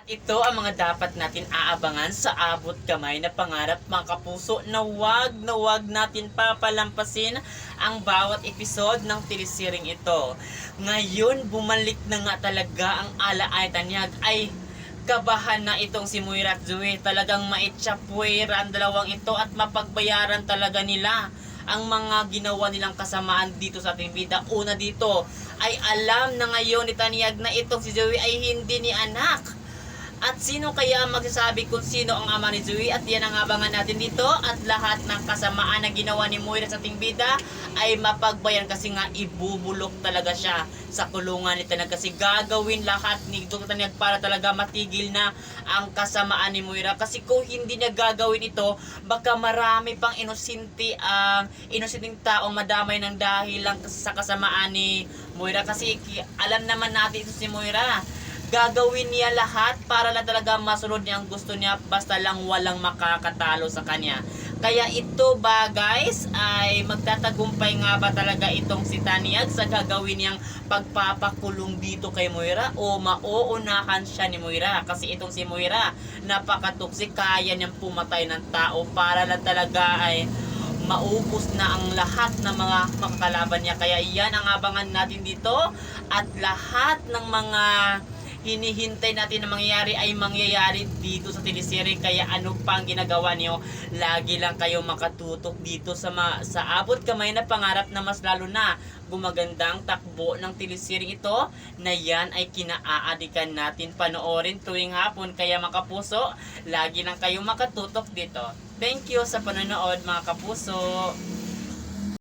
Ito ang mga dapat natin aabangan sa abot kamay na pangarap mga kapuso na wag natin papalampasin ang bawat episode ng telesering ito. Ngayon, bumalik na nga talaga ang alaay tanyag ay kabahan na itong si Moira at Zoe. Talagang maitsapuera ang dalawang ito at mapagbayaran talaga nila ang mga ginawa nilang kasamaan dito sa ating bida. Una dito ay alam na ngayon ni Tanyag na itong si Zoe ay hindi ni anak. At sino kaya magsasabi kung sino ang ama ni Zoe? At yan ang abangan natin dito. At lahat ng kasamaan na ginawa ni Moira sa ating bida ay mapagbayan kasi nga ibubulok talaga siya sa kulungan ni Tanyag. Kasi gagawin lahat ni Dr. Tanyag para talaga matigil na ang kasamaan ni Moira. Kasi kung hindi niya gagawin ito, baka marami pang inosenteng tao madamay ng dahil lang sa kasamaan ni Moira. Kasi alam naman natin ito si Moira. Gagawin niya lahat para lang talaga masunod niya ang gusto niya, basta lang walang makakatalo sa kanya. Kaya ito ba guys ay magtatagumpay nga ba talaga itong si Tanyag sa gagawin niyang pagpapakulong dito kay Moira o mauunahan siya ni Moira? Kasi itong si Moira napakatuksik, kaya niyang pumatay ng tao para lang talaga ay maubos na ang lahat ng mga makakalaban niya. Kaya yan ang abangan natin dito at lahat ng mga hinihintay natin na mangyayari ay mangyayari dito sa teleserye. Kaya ano pang ginagawa niyo, lagi lang kayo makatutok dito sa abot kamay na pangarap na mas lalo na gumagandang takbo ng teleserye ito na yan ay kinaaadikan natin panoorin tuwing hapon. Kaya mga kapuso, lagi lang kayo makatutok dito. Thank you sa panonood mga kapuso.